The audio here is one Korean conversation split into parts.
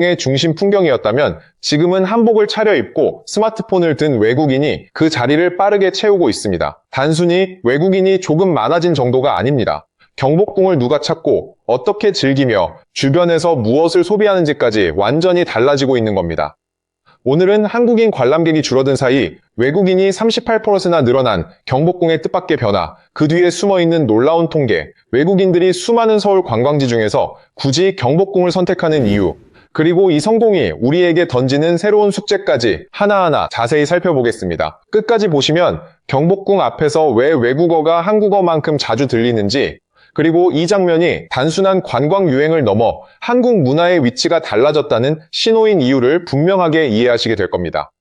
의 중심 풍경이었다면 지금은 한복을 차려입고 스마트폰을 든 외국인이 그 자리를 빠르게 채우고 있습니다. 단순히 외국인이 조금 많아진 정도가 아닙니다. 경복궁을 누가 찾고 어떻게 즐기며 주변에서 무엇을 소비하는지까지 완전히 달라지고 있는 겁니다. 오늘은 한국인 관람객이 줄어든 사이 외국인이 38%나 늘어난 경복궁의 뜻밖의 변화, 그 뒤에 숨어있는 놀라운 통계, 외국인들이 수많은 서울 관광지 중에서 굳이 경복궁을 선택하는 이유, 그리고 이 성공이 우리에게 던지는 새로운 숙제까지 하나하나 자세히 살펴보겠습니다. 끝까지 보시면 경복궁 앞에서 왜 외국어가 한국어만큼 자주 들리는지, 그리고 이 장면이 단순한 관광 유행을 넘어 한국 문화의 위치가 달라졌다는 신호인 이유를 분명하게 이해하시게 될 겁니다.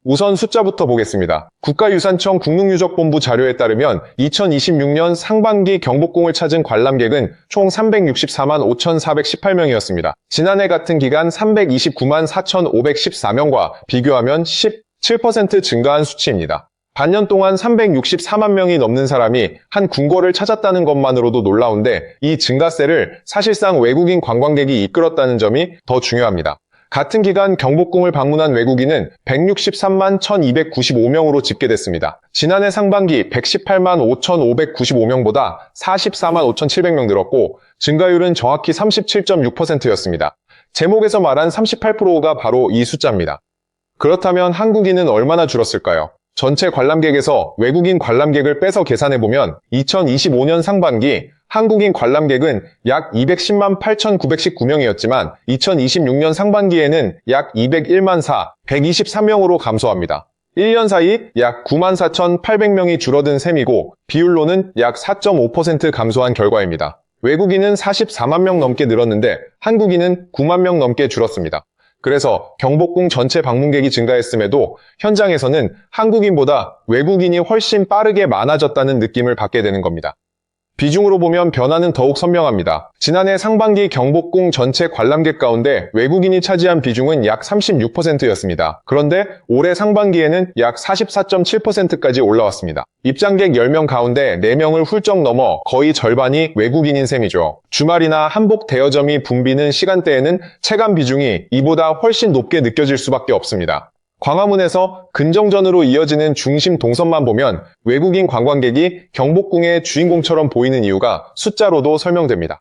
우선 숫자부터 보겠습니다. 국가유산청 국립유적본부 자료에 따르면 2026년 상반기 경복궁을 찾은 관람객은 총 364만 5,418명이었습니다. 지난해 같은 기간 329만 4,514명과 비교하면 17% 증가한 수치입니다. 반년 동안 364만 명이 넘는 사람이 한 궁궐을 찾았다는 것만으로도 놀라운데 이 증가세를 사실상 외국인 관광객이 이끌었다는 점이 더 중요합니다. 같은 기간 경복궁을 방문한 외국인은 163만 1,295명으로 집계됐습니다. 지난해 상반기 118만 5,595명보다 44만 5,700명 늘었고 증가율은 정확히 37.6%였습니다. 제목에서 말한 38%가 바로 이 숫자입니다. 그렇다면 한국인은 얼마나 줄었을까요? 전체 관람객에서 외국인 관람객을 빼서 계산해보면 2025년 상반기 한국인 관람객은 약 210만 8,919명이었지만 2026년 상반기에는 약 201만 123명으로 감소합니다. 1년 사이 약 9만 4,800명이 줄어든 셈이고 비율로는 약 4.5% 감소한 결과입니다. 외국인은 44만 명 넘게 늘었는데 한국인은 9만 명 넘게 줄었습니다. 그래서 경복궁 전체 방문객이 증가했음에도 현장에서는 한국인보다 외국인이 훨씬 빠르게 많아졌다는 느낌을 받게 되는 겁니다. 비중으로 보면 변화는 더욱 선명합니다. 지난해 상반기 경복궁 전체 관람객 가운데 외국인이 차지한 비중은 약 36%였습니다. 그런데 올해 상반기에는 약 44.7%까지 올라왔습니다. 입장객 10명 가운데 4명을 훌쩍 넘어 거의 절반이 외국인인 셈이죠. 주말이나 한복 대여점이 붐비는 시간대에는 체감 비중이 이보다 훨씬 높게 느껴질 수밖에 없습니다. 광화문에서 근정전으로 이어지는 중심 동선만 보면 외국인 관광객이 경복궁의 주인공처럼 보이는 이유가 숫자로도 설명됩니다.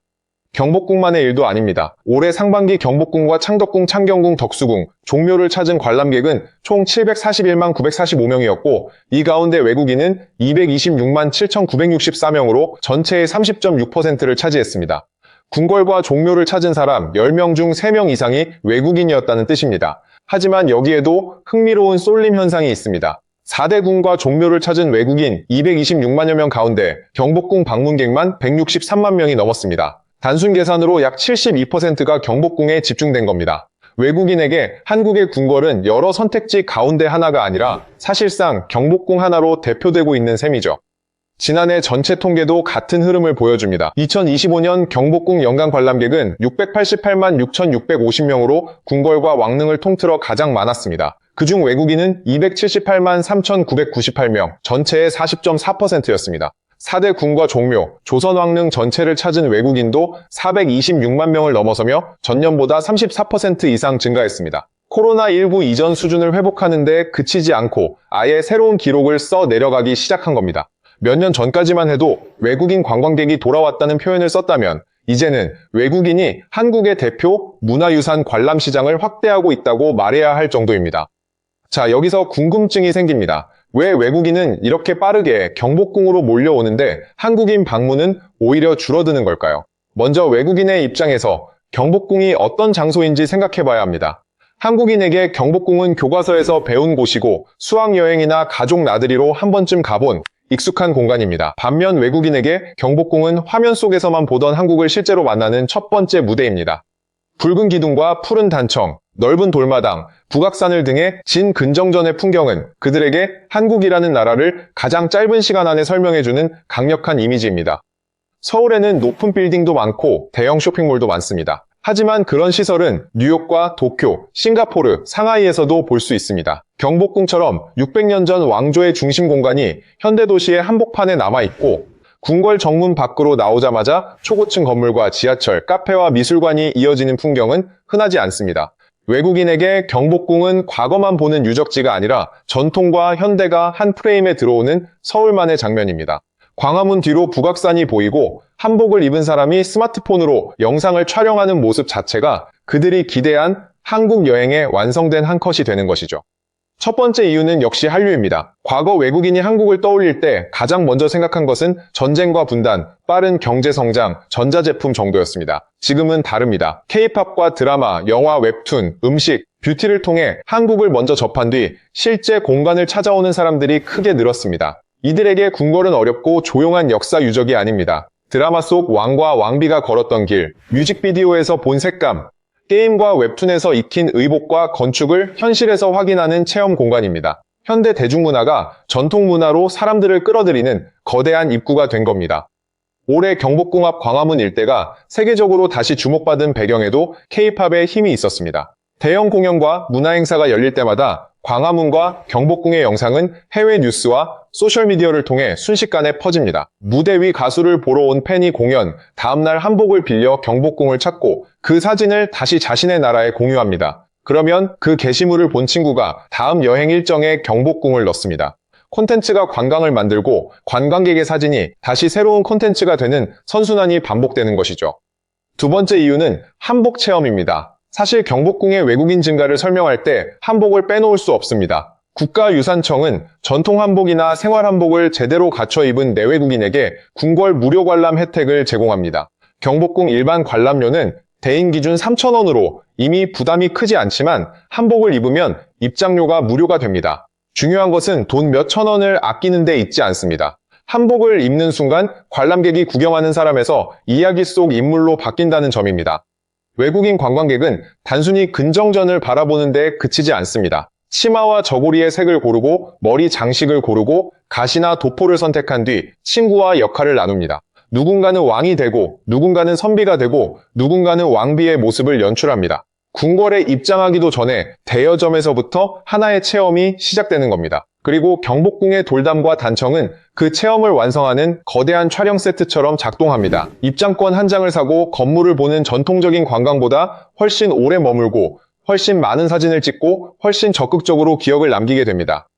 경복궁만의 일도 아닙니다. 올해 상반기 경복궁과 창덕궁, 창경궁, 덕수궁, 종묘를 찾은 관람객은 총 741만 945명이었고 이 가운데 외국인은 226만 7,964명으로 전체의 30.6%를 차지했습니다. 궁궐과 종묘를 찾은 사람 10명 중 3명 이상이 외국인이었다는 뜻입니다. 하지만 여기에도 흥미로운 쏠림 현상이 있습니다. 4대 궁과 종묘를 찾은 외국인 226만여 명 가운데 경복궁 방문객만 163만 명이 넘었습니다. 단순 계산으로 약 72%가 경복궁에 집중된 겁니다. 외국인에게 한국의 궁궐은 여러 선택지 가운데 하나가 아니라 사실상 경복궁 하나로 대표되고 있는 셈이죠. 지난해 전체 통계도 같은 흐름을 보여줍니다. 2025년 경복궁 연간 관람객은 688만 6,650명으로 궁궐과 왕릉을 통틀어 가장 많았습니다. 그중 외국인은 278만 3,998명, 전체의 40.4%였습니다. 4대 궁과 종묘, 조선왕릉 전체를 찾은 외국인도 426만 명을 넘어서며 전년보다 34% 이상 증가했습니다. 코로나19 이전 수준을 회복하는 데 그치지 않고 아예 새로운 기록을 써 내려가기 시작한 겁니다. 몇 년 전까지만 해도 외국인 관광객이 돌아왔다는 표현을 썼다면 이제는 외국인이 한국의 대표 문화유산 관람시장을 확대하고 있다고 말해야 할 정도입니다. 자, 여기서 궁금증이 생깁니다. 왜 외국인은 이렇게 빠르게 경복궁으로 몰려오는데 한국인 방문은 오히려 줄어드는 걸까요? 먼저 외국인의 입장에서 경복궁이 어떤 장소인지 생각해 봐야 합니다. 한국인에게 경복궁은 교과서에서 배운 곳이고 수학여행이나 가족 나들이로 한 번쯤 가본 익숙한 공간입니다. 반면 외국인에게 경복궁은 화면 속에서만 보던 한국을 실제로 만나는 첫 번째 무대입니다. 붉은 기둥과 푸른 단청, 넓은 돌마당, 북악산을 등의 진근정전의 풍경은 그들에게 한국이라는 나라를 가장 짧은 시간 안에 설명해주는 강력한 이미지입니다. 서울에는 높은 빌딩도 많고 대형 쇼핑몰도 많습니다. 하지만 그런 시설은 뉴욕과 도쿄, 싱가포르, 상하이에서도 볼 수 있습니다. 경복궁처럼 600년 전 왕조의 중심 공간이 현대도시의 한복판에 남아있고 궁궐 정문 밖으로 나오자마자 초고층 건물과 지하철, 카페와 미술관이 이어지는 풍경은 흔하지 않습니다. 외국인에게 경복궁은 과거만 보는 유적지가 아니라 전통과 현대가 한 프레임에 들어오는 서울만의 장면입니다. 광화문 뒤로 북악산이 보이고 한복을 입은 사람이 스마트폰으로 영상을 촬영하는 모습 자체가 그들이 기대한 한국 여행의 완성된 한 컷이 되는 것이죠. 첫 번째 이유는 역시 한류입니다. 과거 외국인이 한국을 떠올릴 때 가장 먼저 생각한 것은 전쟁과 분단, 빠른 경제 성장, 전자제품 정도였습니다. 지금은 다릅니다. K-팝과 드라마, 영화, 웹툰, 음식, 뷰티를 통해 한국을 먼저 접한 뒤 실제 공간을 찾아오는 사람들이 크게 늘었습니다. 이들에게 궁궐은 어렵고 조용한 역사 유적이 아닙니다. 드라마 속 왕과 왕비가 걸었던 길, 뮤직비디오에서 본 색감, 게임과 웹툰에서 익힌 의복과 건축을 현실에서 확인하는 체험 공간입니다. 현대 대중문화가 전통 문화로 사람들을 끌어들이는 거대한 입구가 된 겁니다. 올해 경복궁 앞 광화문 일대가 세계적으로 다시 주목받은 배경에도 K-팝의 힘이 있었습니다. 대형 공연과 문화행사가 열릴 때마다 광화문과 경복궁의 영상은 해외 뉴스와 소셜미디어를 통해 순식간에 퍼집니다. 무대 위 가수를 보러 온 팬이 공연, 다음날 한복을 빌려 경복궁을 찾고 그 사진을 다시 자신의 나라에 공유합니다. 그러면 그 게시물을 본 친구가 다음 여행 일정에 경복궁을 넣습니다. 콘텐츠가 관광을 만들고 관광객의 사진이 다시 새로운 콘텐츠가 되는 선순환이 반복되는 것이죠. 두 번째 이유는 한복 체험입니다. 사실 경복궁의 외국인 증가를 설명할 때 한복을 빼놓을 수 없습니다. 국가유산청은 전통 한복이나 생활 한복을 제대로 갖춰 입은 내외국인에게 궁궐 무료 관람 혜택을 제공합니다. 경복궁 일반 관람료는 대인 기준 3,000원으로 이미 부담이 크지 않지만 한복을 입으면 입장료가 무료가 됩니다. 중요한 것은 돈 몇천 원을 아끼는 데 있지 않습니다. 한복을 입는 순간 관람객이 구경하는 사람에서 이야기 속 인물로 바뀐다는 점입니다. 외국인 관광객은 단순히 근정전을 바라보는 데 그치지 않습니다. 치마와 저고리의 색을 고르고 머리 장식을 고르고 가시나 도포를 선택한 뒤 친구와 역할을 나눕니다. 누군가는 왕이 되고 누군가는 선비가 되고 누군가는 왕비의 모습을 연출합니다. 궁궐에 입장하기도 전에 대여점에서부터 하나의 체험이 시작되는 겁니다. 그리고 경복궁의 돌담과 단청은 그 체험을 완성하는 거대한 촬영 세트처럼 작동합니다. 입장권 한 장을 사고 건물을 보는 전통적인 관광보다 훨씬 오래 머물고 훨씬 많은 사진을 찍고 훨씬 적극적으로 기억을 남기게 됩니다.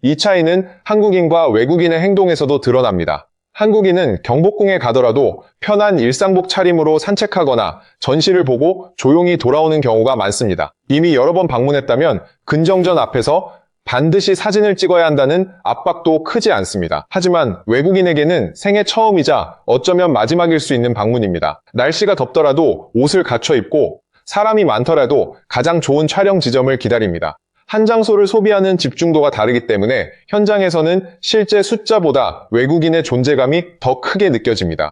이 차이는 한국인과 외국인의 행동에서도 드러납니다. 한국인은 경복궁에 가더라도 편한 일상복 차림으로 산책하거나 전시를 보고 조용히 돌아오는 경우가 많습니다. 이미 여러 번 방문했다면 근정전 앞에서 반드시 사진을 찍어야 한다는 압박도 크지 않습니다. 하지만 외국인에게는 생애 처음이자 어쩌면 마지막일 수 있는 방문입니다. 날씨가 덥더라도 옷을 갖춰 입고 사람이 많더라도 가장 좋은 촬영 지점을 기다립니다. 한 장소를 소비하는 집중도가 다르기 때문에 현장에서는 실제 숫자보다 외국인의 존재감이 더 크게 느껴집니다.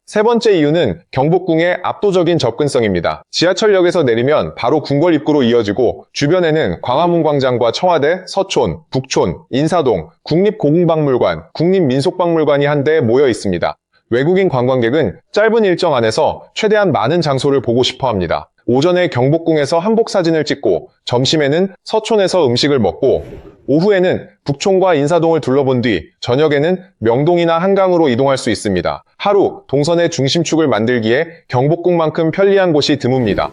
세 번째 이유는 경복궁의 압도적인 접근성입니다. 지하철역에서 내리면 바로 궁궐 입구로 이어지고 주변에는 광화문 광장과 청와대, 서촌, 북촌, 인사동, 국립고궁박물관, 국립민속박물관이 한데 모여 있습니다. 외국인 관광객은 짧은 일정 안에서 최대한 많은 장소를 보고 싶어 합니다. 오전에 경복궁에서 한복 사진을 찍고 점심에는 서촌에서 음식을 먹고 오후에는 북촌과 인사동을 둘러본 뒤 저녁에는 명동이나 한강으로 이동할 수 있습니다. 하루 동선의 중심축을 만들기에 경복궁만큼 편리한 곳이 드뭅니다.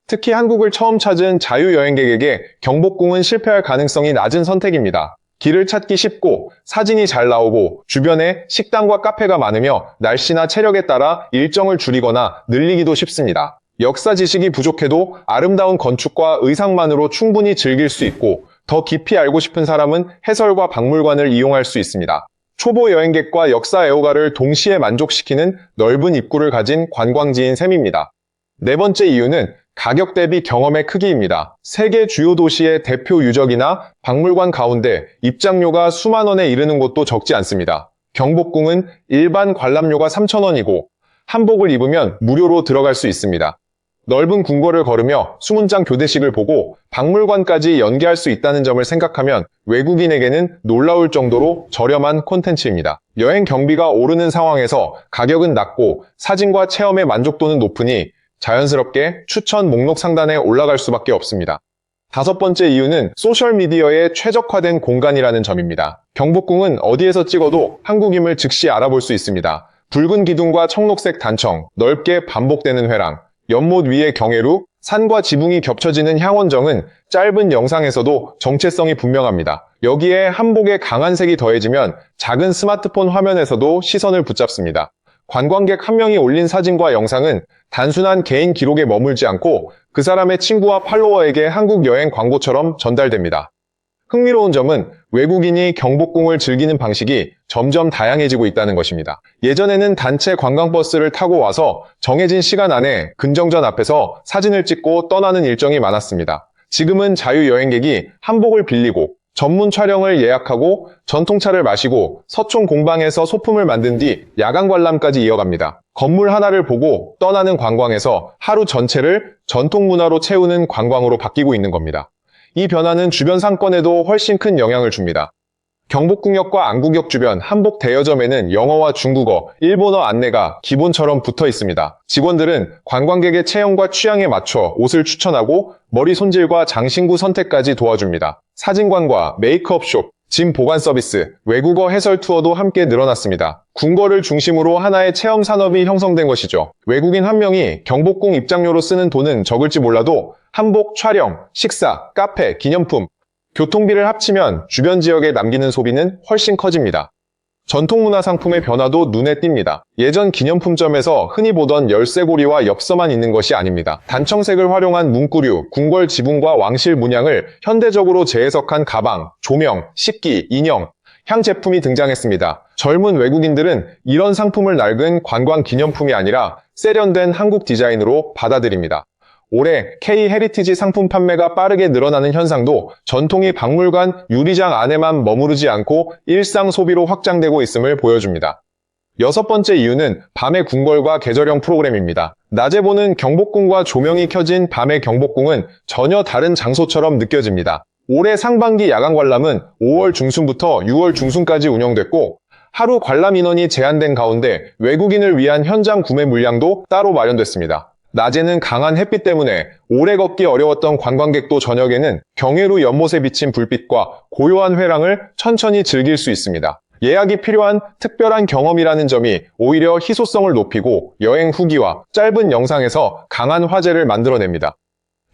특히 한국을 처음 찾은 자유여행객에게 경복궁은 실패할 가능성이 낮은 선택입니다. 길을 찾기 쉽고 사진이 잘 나오고 주변에 식당과 카페가 많으며 날씨나 체력에 따라 일정을 줄이거나 늘리기도 쉽습니다. 역사 지식이 부족해도 아름다운 건축과 의상만으로 충분히 즐길 수 있고 더 깊이 알고 싶은 사람은 해설과 박물관을 이용할 수 있습니다. 초보 여행객과 역사 애호가를 동시에 만족시키는 넓은 입구를 가진 관광지인 셈입니다. 네 번째 이유는 가격 대비 경험의 크기입니다. 세계 주요 도시의 대표 유적이나 박물관 가운데 입장료가 수만 원에 이르는 곳도 적지 않습니다. 경복궁은 일반 관람료가 3,000원이고 한복을 입으면 무료로 들어갈 수 있습니다. 넓은 궁궐을 걸으며 수문장 교대식을 보고 박물관까지 연계할 수 있다는 점을 생각하면 외국인에게는 놀라울 정도로 저렴한 콘텐츠입니다. 여행 경비가 오르는 상황에서 가격은 낮고 사진과 체험의 만족도는 높으니 자연스럽게 추천 목록 상단에 올라갈 수밖에 없습니다. 다섯 번째 이유는 소셜미디어에 최적화된 공간이라는 점입니다. 경복궁은 어디에서 찍어도 한국임을 즉시 알아볼 수 있습니다. 붉은 기둥과 청록색 단청, 넓게 반복되는 회랑, 연못 위의 경회루, 산과 지붕이 겹쳐지는 향원정은 짧은 영상에서도 정체성이 분명합니다. 여기에 한복의 강한 색이 더해지면 작은 스마트폰 화면에서도 시선을 붙잡습니다. 관광객 한 명이 올린 사진과 영상은 단순한 개인 기록에 머물지 않고 그 사람의 친구와 팔로워에게 한국 여행 광고처럼 전달됩니다. 흥미로운 점은 외국인이 경복궁을 즐기는 방식이 점점 다양해지고 있다는 것입니다. 예전에는 단체 관광버스를 타고 와서 정해진 시간 안에 근정전 앞에서 사진을 찍고 떠나는 일정이 많았습니다. 지금은 자유여행객이 한복을 빌리고 전문 촬영을 예약하고 전통차를 마시고 서촌 공방에서 소품을 만든 뒤 야간 관람까지 이어갑니다. 건물 하나를 보고 떠나는 관광에서 하루 전체를 전통 문화로 채우는 관광으로 바뀌고 있는 겁니다. 이 변화는 주변 상권에도 훨씬 큰 영향을 줍니다. 경복궁역과 안국역 주변 한복 대여점에는 영어와 중국어, 일본어 안내가 기본처럼 붙어 있습니다. 직원들은 관광객의 체형과 취향에 맞춰 옷을 추천하고 머리 손질과 장신구 선택까지 도와줍니다. 사진관과 메이크업숍, 짐 보관 서비스, 외국어 해설 투어도 함께 늘어났습니다. 궁궐을 중심으로 하나의 체험 산업이 형성된 것이죠. 외국인 한 명이 경복궁 입장료로 쓰는 돈은 적을지 몰라도 한복 촬영, 식사, 카페, 기념품, 교통비를 합치면 주변 지역에 남기는 소비는 훨씬 커집니다. 전통문화 상품의 변화도 눈에 띕니다. 예전 기념품점에서 흔히 보던 열쇠고리와 엽서만 있는 것이 아닙니다. 단청색을 활용한 문구류, 궁궐 지붕과 왕실 문양을 현대적으로 재해석한 가방, 조명, 식기, 인형, 향 제품이 등장했습니다. 젊은 외국인들은 이런 상품을 낡은 관광 기념품이 아니라 세련된 한국 디자인으로 받아들입니다. 올해 K-헤리티지 상품 판매가 빠르게 늘어나는 현상도 전통이 박물관 유리장 안에만 머무르지 않고 일상 소비로 확장되고 있음을 보여줍니다. 여섯 번째 이유는 밤의 궁궐과 계절형 프로그램입니다. 낮에 보는 경복궁과 조명이 켜진 밤의 경복궁은 전혀 다른 장소처럼 느껴집니다. 올해 상반기 야간 관람은 5월 중순부터 6월 중순까지 운영됐고 하루 관람 인원이 제한된 가운데 외국인을 위한 현장 구매 물량도 따로 마련됐습니다. 낮에는 강한 햇빛 때문에 오래 걷기 어려웠던 관광객도 저녁에는 경회루 연못에 비친 불빛과 고요한 회랑을 천천히 즐길 수 있습니다. 예약이 필요한 특별한 경험이라는 점이 오히려 희소성을 높이고 여행 후기와 짧은 영상에서 강한 화제를 만들어냅니다.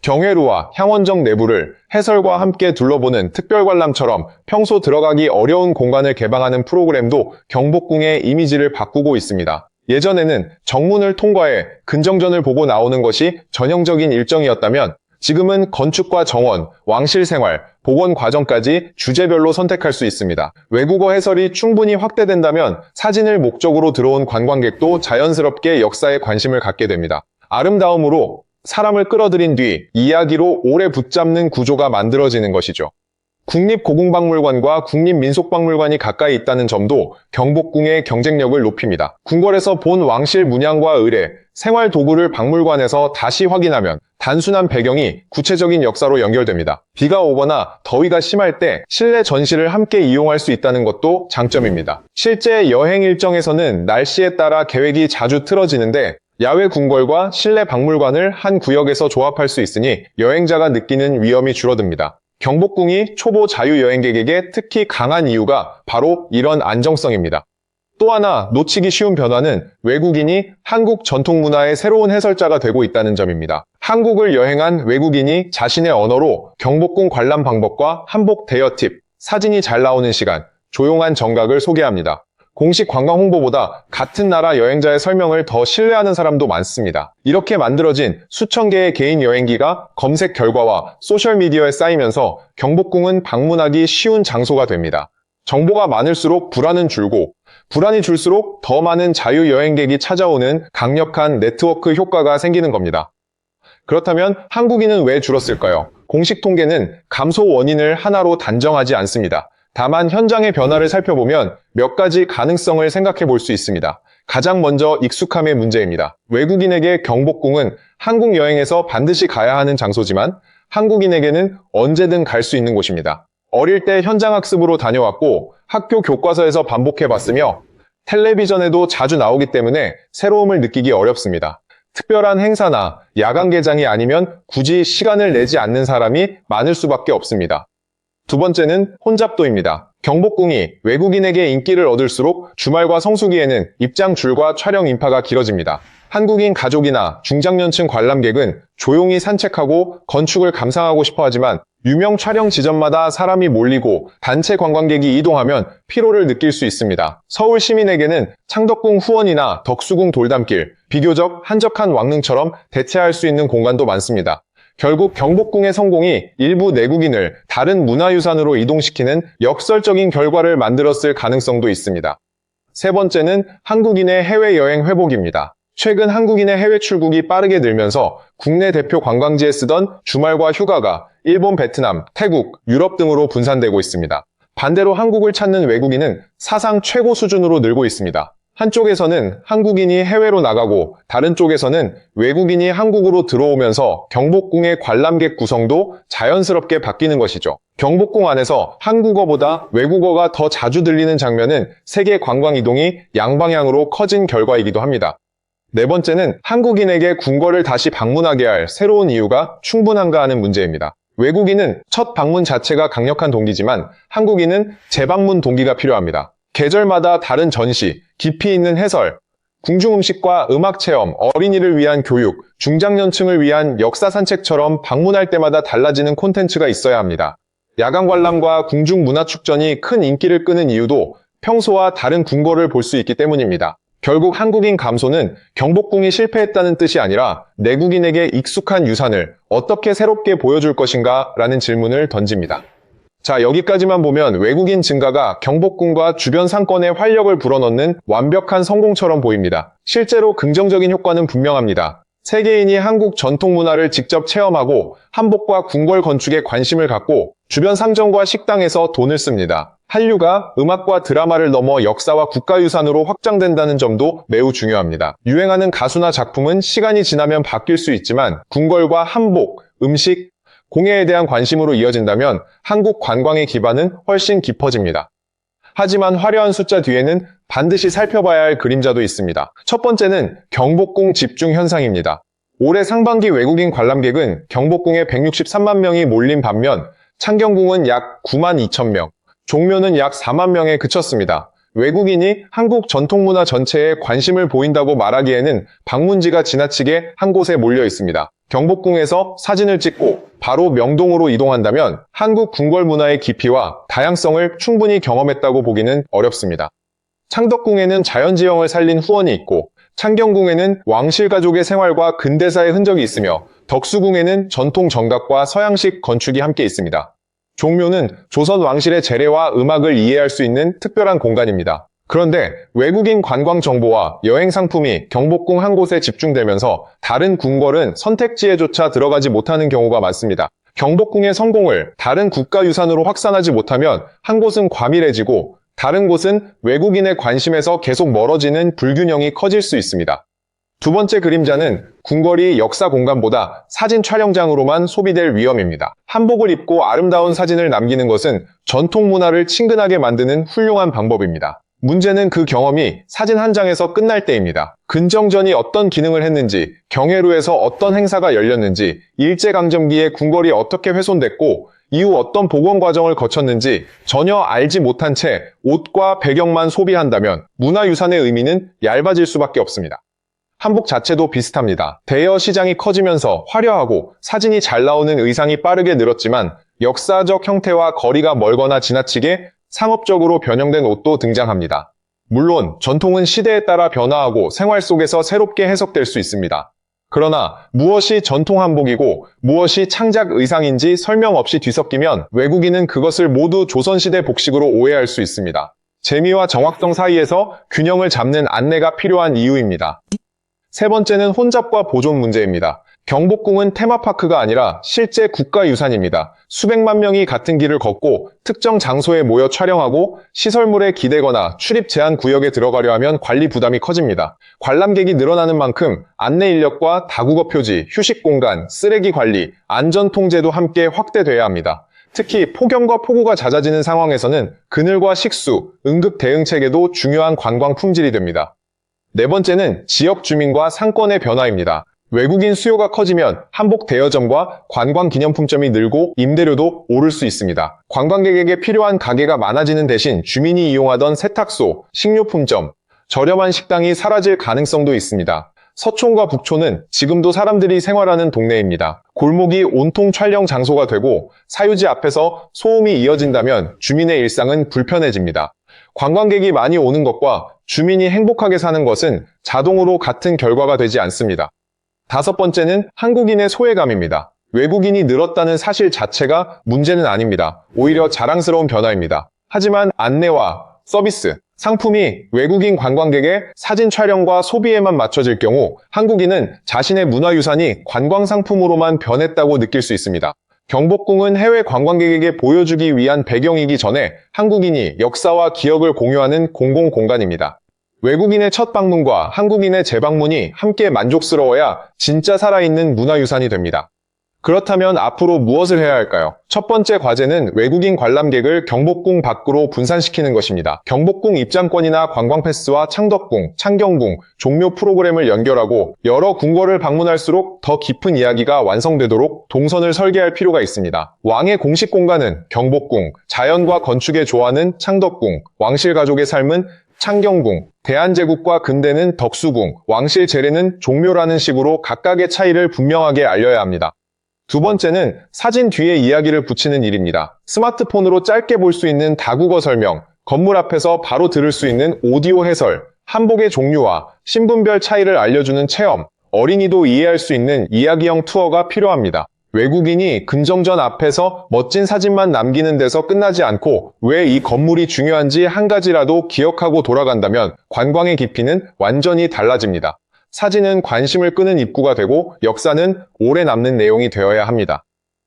경회루와 향원정 내부를 해설과 함께 둘러보는 특별관람처럼 평소 들어가기 어려운 공간을 개방하는 프로그램도 경복궁의 이미지를 바꾸고 있습니다. 예전에는 정문을 통과해 근정전을 보고 나오는 것이 전형적인 일정이었다면 지금은 건축과 정원, 왕실 생활, 복원 과정까지 주제별로 선택할 수 있습니다. 외국어 해설이 충분히 확대된다면 사진을 목적으로 들어온 관광객도 자연스럽게 역사에 관심을 갖게 됩니다. 아름다움으로 사람을 끌어들인 뒤 이야기로 오래 붙잡는 구조가 만들어지는 것이죠. 국립고궁박물관과 국립민속박물관이 가까이 있다는 점도 경복궁의 경쟁력을 높입니다. 궁궐에서 본 왕실 문양과 의뢰, 생활 도구를 박물관에서 다시 확인하면 단순한 배경이 구체적인 역사로 연결됩니다. 비가 오거나 더위가 심할 때 실내 전시를 함께 이용할 수 있다는 것도 장점입니다. 실제 여행 일정에서는 날씨에 따라 계획이 자주 틀어지는데 야외 궁궐과 실내 박물관을 한 구역에서 조합할 수 있으니 여행자가 느끼는 위험이 줄어듭니다. 경복궁이 초보 자유여행객에게 특히 강한 이유가 바로 이런 안정성입니다. 또 하나 놓치기 쉬운 변화는 외국인이 한국 전통문화의 새로운 해설자가 되고 있다는 점입니다. 한국을 여행한 외국인이 자신의 언어로 경복궁 관람 방법과 한복 대여 팁, 사진이 잘 나오는 시간, 조용한 정각을 소개합니다. 공식 관광 홍보보다 같은 나라 여행자의 설명을 더 신뢰하는 사람도 많습니다. 이렇게 만들어진 수천 개의 개인 여행기가 검색 결과와 소셜미디어에 쌓이면서 경복궁은 방문하기 쉬운 장소가 됩니다. 정보가 많을수록 불안은 줄고 불안이 줄수록 더 많은 자유여행객이 찾아오는 강력한 네트워크 효과가 생기는 겁니다. 그렇다면 한국인은 왜 줄었을까요? 공식 통계는 감소 원인을 하나로 단정하지 않습니다. 다만 현장의 변화를 살펴보면 몇 가지 가능성을 생각해 볼 수 있습니다. 가장 먼저 익숙함의 문제입니다. 외국인에게 경복궁은 한국 여행에서 반드시 가야 하는 장소지만 한국인에게는 언제든 갈 수 있는 곳입니다. 어릴 때 현장학습으로 다녀왔고 학교 교과서에서 반복해봤으며 텔레비전에도 자주 나오기 때문에 새로움을 느끼기 어렵습니다. 특별한 행사나 야간 개장이 아니면 굳이 시간을 내지 않는 사람이 많을 수밖에 없습니다. 두 번째는 혼잡도입니다. 경복궁이 외국인에게 인기를 얻을수록 주말과 성수기에는 입장 줄과 촬영 인파가 길어집니다. 한국인 가족이나 중장년층 관람객은 조용히 산책하고 건축을 감상하고 싶어 하지만 유명 촬영 지점마다 사람이 몰리고 단체 관광객이 이동하면 피로를 느낄 수 있습니다. 서울 시민에게는 창덕궁 후원이나 덕수궁 돌담길, 비교적 한적한 왕릉처럼 대체할 수 있는 공간도 많습니다. 결국 경복궁의 성공이 일부 내국인을 다른 문화유산으로 이동시키는 역설적인 결과를 만들었을 가능성도 있습니다. 세 번째는 한국인의 해외여행 회복입니다. 최근 한국인의 해외 출국이 빠르게 늘면서 국내 대표 관광지에 쓰던 주말과 휴가가 일본, 베트남, 태국, 유럽 등으로 분산되고 있습니다. 반대로 한국을 찾는 외국인은 사상 최고 수준으로 늘고 있습니다. 한쪽에서는 한국인이 해외로 나가고 다른 쪽에서는 외국인이 한국으로 들어오면서 경복궁의 관람객 구성도 자연스럽게 바뀌는 것이죠. 경복궁 안에서 한국어보다 외국어가 더 자주 들리는 장면은 세계 관광 이동이 양방향으로 커진 결과이기도 합니다. 네 번째는 한국인에게 궁궐을 다시 방문하게 할 새로운 이유가 충분한가 하는 문제입니다. 외국인은 첫 방문 자체가 강력한 동기지만 한국인은 재방문 동기가 필요합니다. 계절마다 다른 전시, 깊이 있는 해설, 궁중 음식과 음악 체험, 어린이를 위한 교육, 중장년층을 위한 역사 산책처럼 방문할 때마다 달라지는 콘텐츠가 있어야 합니다. 야간 관람과 궁중 문화 축전이 큰 인기를 끄는 이유도 평소와 다른 궁궐을 볼 수 있기 때문입니다. 결국 한국인 감소는 경복궁이 실패했다는 뜻이 아니라 내국인에게 익숙한 유산을 어떻게 새롭게 보여줄 것인가 라는 질문을 던집니다. 자, 여기까지만 보면 외국인 증가가 경복궁과 주변 상권에 활력을 불어넣는 완벽한 성공처럼 보입니다. 실제로 긍정적인 효과는 분명합니다. 세계인이 한국 전통 문화를 직접 체험하고 한복과 궁궐 건축에 관심을 갖고 주변 상점과 식당에서 돈을 씁니다. 한류가 음악과 드라마를 넘어 역사와 국가유산으로 확장된다는 점도 매우 중요합니다. 유행하는 가수나 작품은 시간이 지나면 바뀔 수 있지만 궁궐과 한복, 음식, 공예에 대한 관심으로 이어진다면 한국 관광의 기반은 훨씬 깊어집니다. 하지만 화려한 숫자 뒤에는 반드시 살펴봐야 할 그림자도 있습니다. 첫 번째는 경복궁 집중 현상입니다. 올해 상반기 외국인 관람객은 경복궁에 163만 명이 몰린 반면 창경궁은 약 9만 2천 명, 종묘는 약 4만 명에 그쳤습니다. 외국인이 한국 전통문화 전체에 관심을 보인다고 말하기에는 방문지가 지나치게 한 곳에 몰려 있습니다. 경복궁에서 사진을 찍고 바로 명동으로 이동한다면 한국 궁궐 문화의 깊이와 다양성을 충분히 경험했다고 보기는 어렵습니다. 창덕궁에는 자연지형을 살린 후원이 있고 창경궁에는 왕실 가족의 생활과 근대사의 흔적이 있으며 덕수궁에는 전통 정각과 서양식 건축이 함께 있습니다. 종묘는 조선 왕실의 재래와 음악을 이해할 수 있는 특별한 공간입니다. 그런데 외국인 관광 정보와 여행 상품이 경복궁 한 곳에 집중되면서 다른 궁궐은 선택지에조차 들어가지 못하는 경우가 많습니다. 경복궁의 성공을 다른 국가유산으로 확산하지 못하면 한 곳은 과밀해지고 다른 곳은 외국인의 관심에서 계속 멀어지는 불균형이 커질 수 있습니다. 두 번째 그림자는 궁궐이 역사 공간보다 사진 촬영장으로만 소비될 위험입니다. 한복을 입고 아름다운 사진을 남기는 것은 전통 문화를 친근하게 만드는 훌륭한 방법입니다. 문제는 그 경험이 사진 한 장에서 끝날 때입니다. 근정전이 어떤 기능을 했는지, 경회로에서 어떤 행사가 열렸는지, 일제강점기에 궁궐이 어떻게 훼손됐고 이후 어떤 복원 과정을 거쳤는지 전혀 알지 못한 채 옷과 배경만 소비한다면 문화유산의 의미는 얇아질 수밖에 없습니다. 한복 자체도 비슷합니다. 대여 시장이 커지면서 화려하고 사진이 잘 나오는 의상이 빠르게 늘었지만 역사적 형태와 거리가 멀거나 지나치게 상업적으로 변형된 옷도 등장합니다. 물론 전통은 시대에 따라 변화하고 생활 속에서 새롭게 해석될 수 있습니다. 그러나 무엇이 전통 한복이고 무엇이 창작 의상인지 설명 없이 뒤섞이면 외국인은 그것을 모두 조선시대 복식으로 오해할 수 있습니다. 재미와 정확성 사이에서 균형을 잡는 안내가 필요한 이유입니다. 세 번째는 혼잡과 보존 문제입니다. 경복궁은 테마파크가 아니라 실제 국가유산입니다. 수백만 명이 같은 길을 걷고 특정 장소에 모여 촬영하고 시설물에 기대거나 출입 제한 구역에 들어가려 하면 관리 부담이 커집니다. 관람객이 늘어나는 만큼 안내 인력과 다국어 표지, 휴식 공간, 쓰레기 관리, 안전 통제도 함께 확대돼야 합니다. 특히 폭염과 폭우가 잦아지는 상황에서는 그늘과 식수, 응급 대응 체계도 중요한 관광 품질이 됩니다. 네 번째는 지역 주민과 상권의 변화입니다. 외국인 수요가 커지면 한복 대여점과 관광 기념품점이 늘고 임대료도 오를 수 있습니다. 관광객에게 필요한 가게가 많아지는 대신 주민이 이용하던 세탁소, 식료품점, 저렴한 식당이 사라질 가능성도 있습니다. 서촌과 북촌은 지금도 사람들이 생활하는 동네입니다. 골목이 온통 촬영 장소가 되고 사유지 앞에서 소음이 이어진다면 주민의 일상은 불편해집니다. 관광객이 많이 오는 것과 주민이 행복하게 사는 것은 자동으로 같은 결과가 되지 않습니다. 다섯 번째는 한국인의 소외감입니다. 외국인이 늘었다는 사실 자체가 문제는 아닙니다. 오히려 자랑스러운 변화입니다. 하지만 안내와 서비스, 상품이 외국인 관광객의 사진 촬영과 소비에만 맞춰질 경우 한국인은 자신의 문화유산이 관광상품으로만 변했다고 느낄 수 있습니다. 경복궁은 해외 관광객에게 보여주기 위한 배경이기 전에 한국인이 역사와 기억을 공유하는 공공공간입니다. 외국인의 첫 방문과 한국인의 재방문이 함께 만족스러워야 진짜 살아있는 문화유산이 됩니다. 그렇다면 앞으로 무엇을 해야 할까요? 첫 번째 과제는 외국인 관람객을 경복궁 밖으로 분산시키는 것입니다. 경복궁 입장권이나 관광패스와 창덕궁, 창경궁, 종묘 프로그램을 연결하고 여러 궁궐을 방문할수록 더 깊은 이야기가 완성되도록 동선을 설계할 필요가 있습니다. 왕의 공식 공간은 경복궁, 자연과 건축에 좋아하는 창덕궁, 왕실 가족의 삶은 창경궁, 대한제국과 근대는 덕수궁, 왕실 재래는 종묘라는 식으로 각각의 차이를 분명하게 알려야 합니다. 두 번째는 사진 뒤에 이야기를 붙이는 일입니다. 스마트폰으로 짧게 볼 수 있는 다국어 설명, 건물 앞에서 바로 들을 수 있는 오디오 해설, 한복의 종류와 신분별 차이를 알려주는 체험, 어린이도 이해할 수 있는 이야기형 투어가 필요합니다. 외국인이 금정전 앞에서 멋진 사진만 남기는 데서 끝나지 않고 왜 이 건물이 중요한지 한 가지라도 기억하고 돌아간다면 관광의 깊이는 완전히 달라집니다. 사진은 관심을 끄는 입구가 되고 역사는 오래 남는 내용이 되어야 합니다.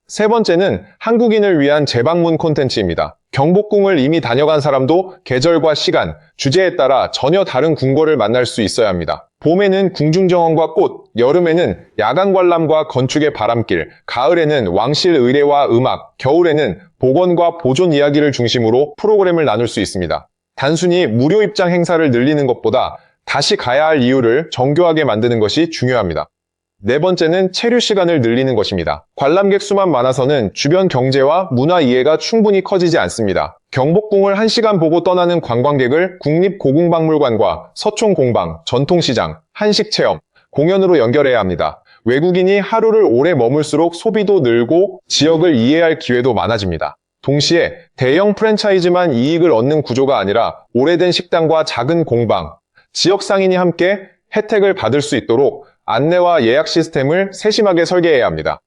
세 번째는 한국인을 위한 재방문 콘텐츠입니다. 경복궁을 이미 다녀간 사람도 계절과 시간, 주제에 따라 전혀 다른 궁궐을 만날 수 있어야 합니다. 봄에는 궁중정원과 꽃, 여름에는 야간 관람과 건축의 바람길, 가을에는 왕실 의례와 음악, 겨울에는 복원과 보존 이야기를 중심으로 프로그램을 나눌 수 있습니다. 단순히 무료 입장 행사를 늘리는 것보다 다시 가야 할 이유를 정교하게 만드는 것이 중요합니다. 네 번째는 체류 시간을 늘리는 것입니다. 관람객 수만 많아서는 주변 경제와 문화 이해가 충분히 커지지 않습니다. 경복궁을 1시간 보고 떠나는 관광객을 국립고궁박물관과 서촌공방, 전통시장, 한식체험, 공연으로 연결해야 합니다. 외국인이 하루를 오래 머물수록 소비도 늘고 지역을 이해할 기회도 많아집니다. 동시에 대형 프랜차이즈만 이익을 얻는 구조가 아니라 오래된 식당과 작은 공방, 지역 상인이 함께 혜택을 받을 수 있도록 안내와 예약 시스템을 세심하게 설계해야 합니다.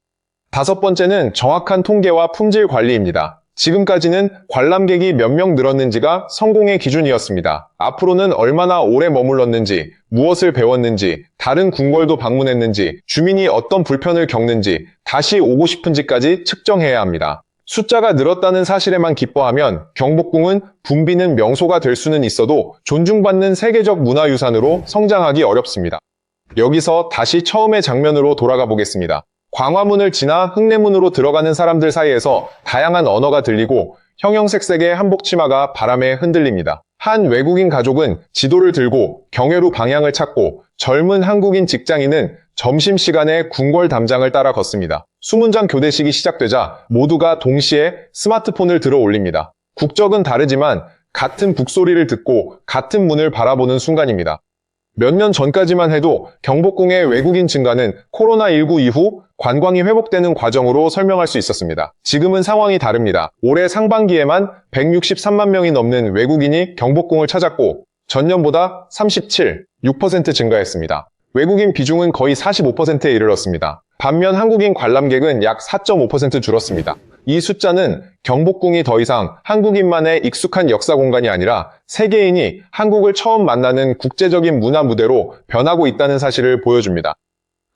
다섯 번째는 정확한 통계와 품질 관리입니다. 지금까지는 관람객이 몇 명 늘었는지가 성공의 기준이었습니다. 앞으로는 얼마나 오래 머물렀는지, 무엇을 배웠는지, 다른 궁궐도 방문했는지, 주민이 어떤 불편을 겪는지, 다시 오고 싶은지까지 측정해야 합니다. 숫자가 늘었다는 사실에만 기뻐하면 경복궁은 붐비는 명소가 될 수는 있어도 존중받는 세계적 문화유산으로 성장하기 어렵습니다. 여기서 다시 처음의 장면으로 돌아가 보겠습니다. 광화문을 지나 흥내문으로 들어가는 사람들 사이에서 다양한 언어가 들리고 형형색색의 한복 치마가 바람에 흔들립니다. 한 외국인 가족은 지도를 들고 경회로 방향을 찾고 젊은 한국인 직장인은 점심시간에 궁궐 담장을 따라 걷습니다. 수문장 교대식이 시작되자 모두가 동시에 스마트폰을 들어 올립니다. 국적은 다르지만 같은 북소리를 듣고 같은 문을 바라보는 순간입니다. 몇 년 전까지만 해도 경복궁의 외국인 증가는 코로나19 이후 관광이 회복되는 과정으로 설명할 수 있었습니다. 지금은 상황이 다릅니다. 올해 상반기에만 163만 명이 넘는 외국인이 경복궁을 찾았고 전년보다 37.6% 증가했습니다. 외국인 비중은 거의 45%에 이르렀습니다. 반면 한국인 관람객은 약 4.5% 줄었습니다. 이 숫자는 경복궁이 더 이상 한국인만의 익숙한 역사 공간이 아니라 세계인이 한국을 처음 만나는 국제적인 문화 무대로 변하고 있다는 사실을 보여줍니다.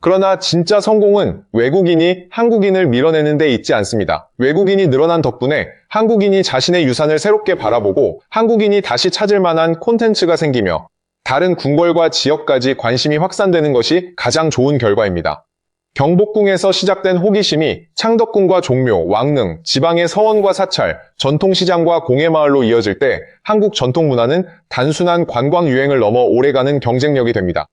그러나 진짜 성공은 외국인이 한국인을 밀어내는 데 있지 않습니다. 외국인이 늘어난 덕분에 한국인이 자신의 유산을 새롭게 바라보고 한국인이 다시 찾을 만한 콘텐츠가 생기며 다른 궁궐과 지역까지 관심이 확산되는 것이 가장 좋은 결과입니다. 경복궁에서 시작된 호기심이 창덕궁과 종묘, 왕릉, 지방의 서원과 사찰, 전통시장과 공예마을로 이어질 때 한국 전통문화는 단순한 관광 유행을 넘어 오래가는 경쟁력이 됩니다.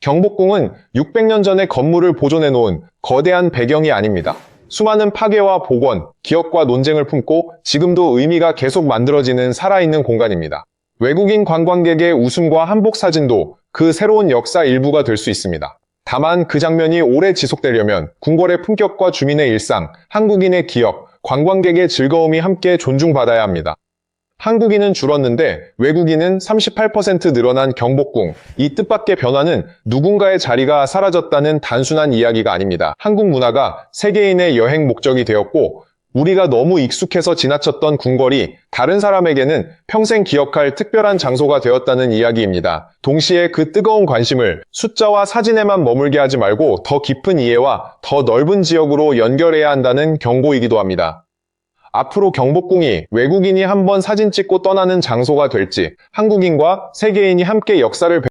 경복궁은 600년 전의 건물을 보존해 놓은 거대한 배경이 아닙니다. 수많은 파괴와 복원, 기억과 논쟁을 품고 지금도 의미가 계속 만들어지는 살아있는 공간입니다. 외국인 관광객의 웃음과 한복 사진도 그 새로운 역사 일부가 될 수 있습니다. 다만 그 장면이 오래 지속되려면 궁궐의 품격과 주민의 일상, 한국인의 기억, 관광객의 즐거움이 함께 존중받아야 합니다. 한국인은 줄었는데 외국인은 38% 늘어난 경복궁. 이 뜻밖의 변화는 누군가의 자리가 사라졌다는 단순한 이야기가 아닙니다. 한국 문화가 세계인의 여행 목적이 되었고 우리가 너무 익숙해서 지나쳤던 궁궐이 다른 사람에게는 평생 기억할 특별한 장소가 되었다는 이야기입니다. 동시에 그 뜨거운 관심을 숫자와 사진에만 머물게 하지 말고 더 깊은 이해와 더 넓은 지역으로 연결해야 한다는 경고이기도 합니다. 앞으로 경복궁이 외국인이 한번 사진 찍고 떠나는 장소가 될지, 한국인과 세계인이 함께 역사를